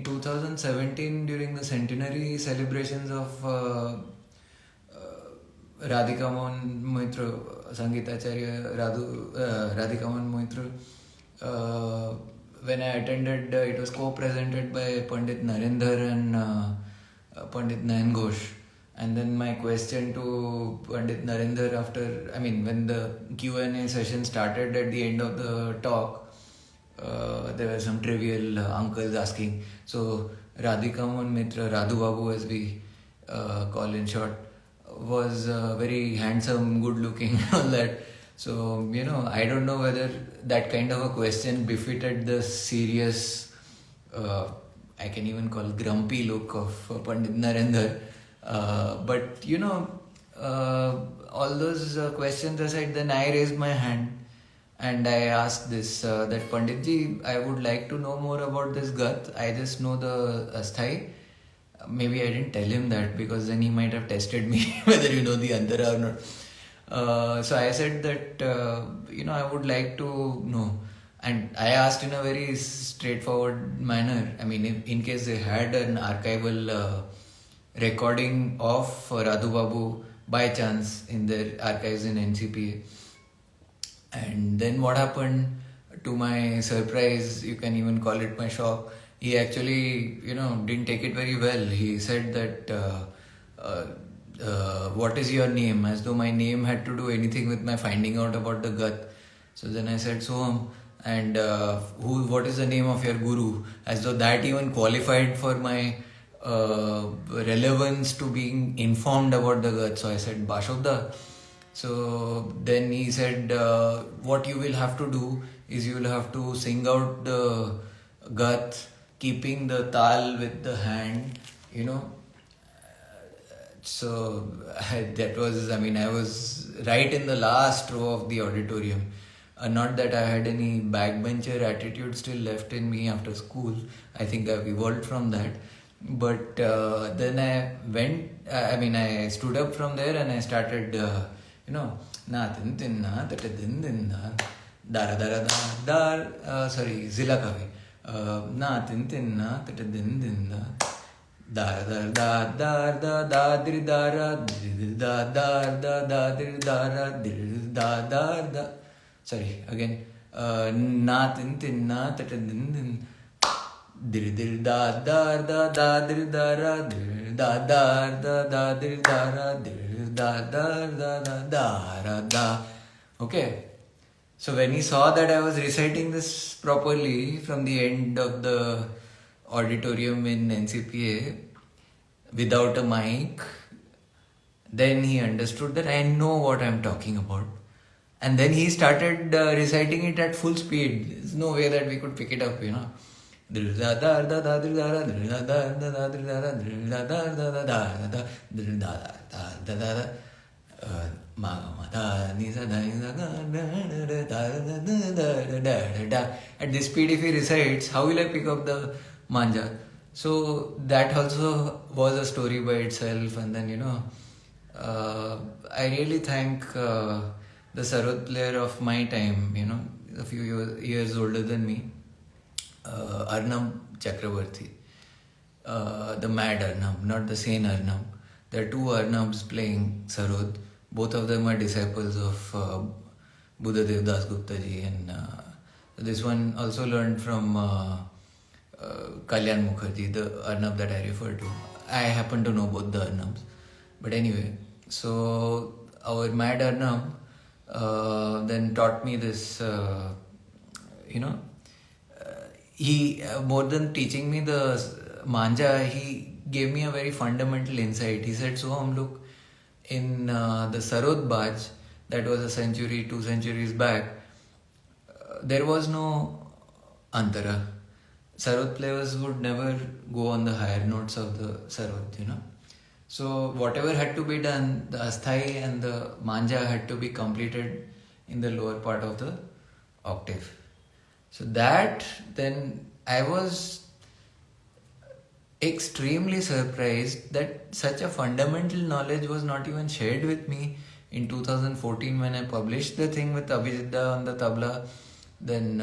in 2017 during the centenary celebrations of Radhika Mohan Moitra, Sangeetacharya Radhika Mohan Moitra, when I attended, it was co-presented by Pandit Narendra and Pandit Nayan Ghosh. And then my question to Pandit Narendra when the Q&A session started at the end of the talk, there were some trivial uncles asking. So Radhika Mohan Mitra, Radhu Babu as we call in short, was very handsome, good looking, all that. So, I don't know whether that kind of a question befitted the serious, I can even call grumpy look of Pandit Narendra. But all those questions aside, then I raised my hand and I asked this, that Panditji, I would like to know more about this Gat. I just know the Asthai. Maybe I didn't tell him that because then he might have tested me whether you know the Antara or not. So I said that, I would like to know. And I asked in a very straightforward manner. I mean, in case they had an archival recording of Radhu Babu by chance in their archives in NCPA. And then what happened, to my surprise, you can even call it my shock, he actually, didn't take it very well. He said that, what is your name? As though my name had to do anything with my finding out about the Gat. So then I said, Soham. And what is the name of your guru? As though that even qualified for my relevance to being informed about the Gat. So I said, Bashobda. So then he said, what you will have to do is you will have to sing out the Gat, keeping the tal with the hand, So that was, I was right in the last row of the auditorium. Not that I had any backbencher attitude still left in me after school. I think I've evolved from that. But then I went, I stood up from there and I started, na tin tin na ta din din na dara dara dar sorry, Zila-Kafi. Na tin tin na ta din din na dar dar da dar da da dir dara dir da dar da da dir dara dir da dar da. Sorry, again. Na tin tin na ta din din dir dir da dar da da dir dara dir da dar da da dir dara dir da dar da da dara da. Okay. So when he saw that I was reciting this properly from the end of the auditorium in NCPA without a mic, then he understood that I know what I'm talking about. And then he started reciting it at full speed. There's no way that we could pick it up, At this speed, if he recites, how will I pick up the manja? So that also was a story by itself. And then, I really thank the sarod player of my time, a few years older than me, Arnab Chakravarti, the mad Arnab, not the sane Arnab. There are two Arnabs playing sarod. Both of them are disciples of Buddhadev Das Gupta ji, and this one also learned from Kalyan Mukherjee, the Arnab that I refer to. I happen to know both the Arnabs. But anyway, so our mad Arnab then taught me this, he, more than teaching me the manja, he gave me a very fundamental insight. He said, Soham, look, in the Sarod Baj, that was a century, 2 centuries back, there was no Antara. Sarod players would never go on the higher notes of the Sarod, So whatever had to be done, the Asthai and the Manja had to be completed in the lower part of the octave. So that, then I was extremely surprised that such a fundamental knowledge was not even shared with me in 2014 when I published the thing with Abhijit on the tabla. Then,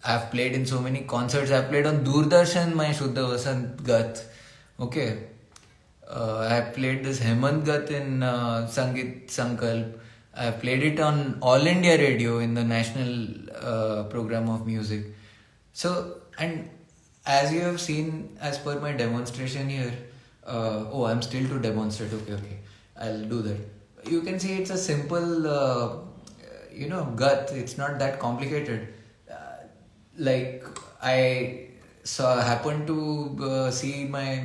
I've played in so many concerts. I've played on Doordarshan, my Shuddha Vasant Gat. Okay. I played this Hemant Gat in Sangit Sankalp. I played it on All India Radio in the national program of music. So, and as you have seen, as per my demonstration here, I'm still to demonstrate. Okay, I'll do that. You can see it's a simple, gut. It's not that complicated. Like I happened to see my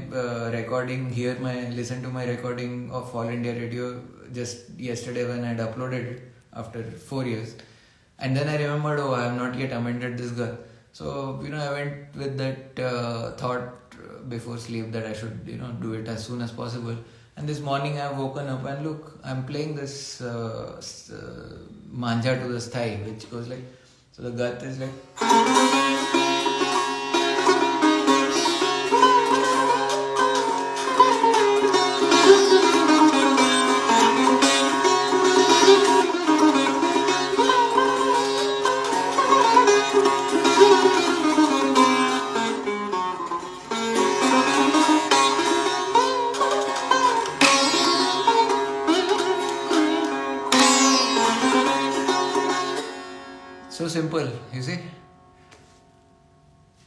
listen to my recording of All India Radio just yesterday when I had uploaded it after 4 years, and then I remembered, I have not yet amended this girl. So I went with that thought before sleep that I should do it as soon as possible. And this morning I've woken up and look, I'm playing this manja to the thigh, which goes like, so the gat is like. So simple, you see.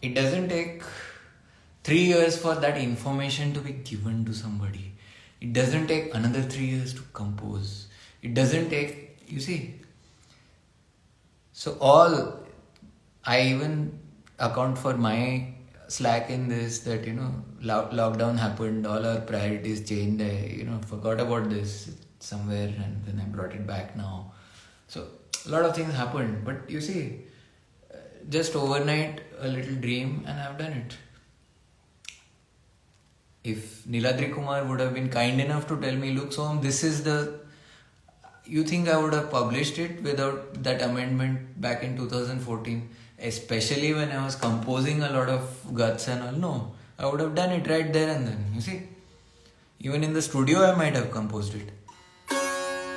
It doesn't take 3 years for that information to be given to somebody. It doesn't take another 3 years to compose. It doesn't take, you see. So I even account for my slack in this, that lockdown happened, all our priorities changed. I forgot about this somewhere, and then I brought it back now. So a lot of things happened, but you see, just overnight a little dream and I've done it. If Niladri Kumar would have been kind enough to tell me, look Som, this is you think I would have published it without that amendment back in 2014, especially when I was composing a lot of guts and all? No, I would have done it right there and then, you see. Even in the studio I might have composed it.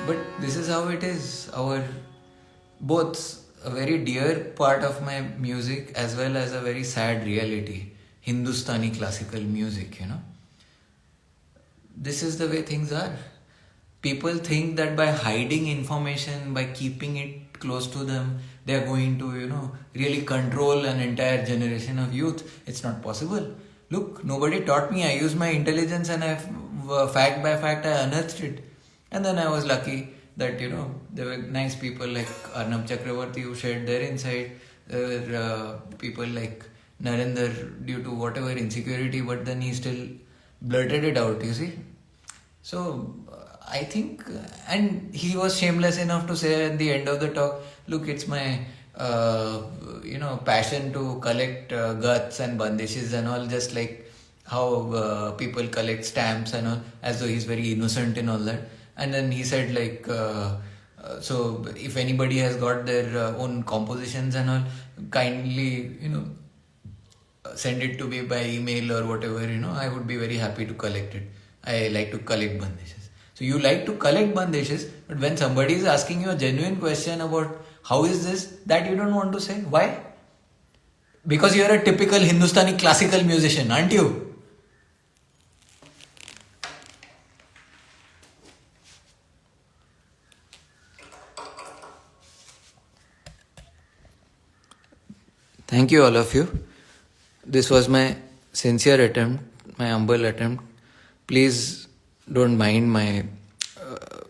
But this is how it is. Both a very dear part of my music as well as a very sad reality. Hindustani classical music, This is the way things are. People think that by hiding information, by keeping it close to them, they are going to, really control an entire generation of youth. It's not possible. Look, nobody taught me. I used my intelligence and fact by fact, I unearthed it. And then I was lucky that, there were nice people like Arnab Chakravarti who shared their insight. There were people like Narendra, due to whatever insecurity, but then he still blurted it out, you see. So I think, and he was shameless enough to say at the end of the talk, look, it's my passion to collect guts and bandishes and all, just like how people collect stamps and all, as though he's very innocent in all that. And then he said like, so if anybody has got their own compositions and all, kindly, send it to me by email or whatever, I would be very happy to collect it. I like to collect bandishes. So you like to collect bandishes, but when somebody is asking you a genuine question about how is this, that you don't want to say. Why? Because you are a typical Hindustani classical musician, aren't you? Thank you, all of you. This was my sincere attempt, my humble attempt. Please don't mind my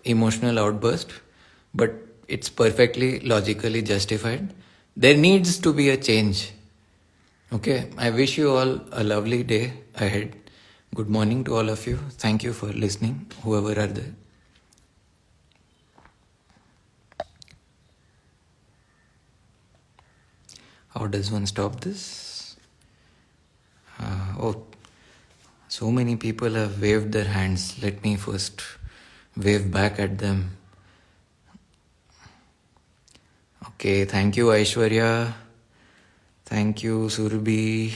emotional outburst, but it's perfectly logically justified. There needs to be a change. Okay, I wish you all a lovely day ahead. Good morning to all of you. Thank you for listening, whoever are there. How does one stop this? So many people have waved their hands. Let me first wave back at them. Okay, thank you Aishwarya. Thank you Surbi.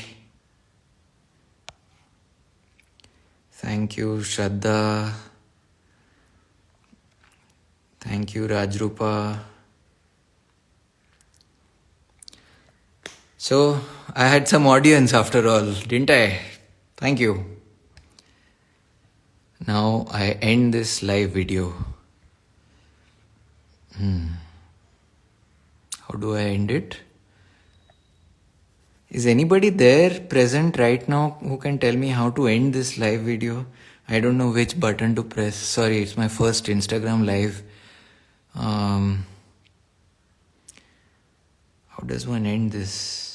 Thank you Shraddha. Thank you Rajrupa. So I had some audience after all, didn't I? Thank you. Now I end this live video. How do I end it? Is anybody there present right now who can tell me how to end this live video? I don't know which button to press. Sorry, it's my first Instagram live. How does one end this?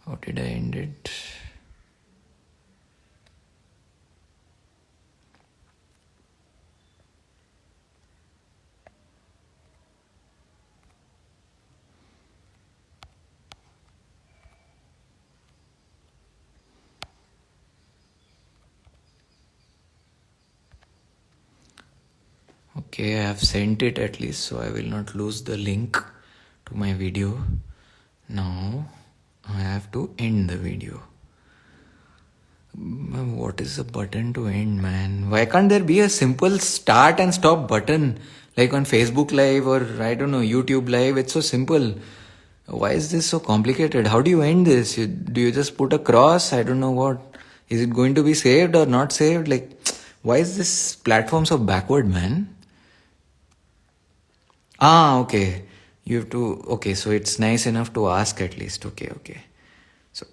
How did I end it? Okay, I have sent it at least, so I will not lose the link to my video. Now I have to end the video. What is the button to end, man? Why can't there be a simple start and stop button like on Facebook Live or I don't know, YouTube Live? It's so simple. Why is this so complicated? How do you end this? Do you just put a cross? I don't know what. Is it going to be saved or not saved? Like, why is this platform so backward, man? Okay. You have to, okay, so it's nice enough to ask at least. Okay. So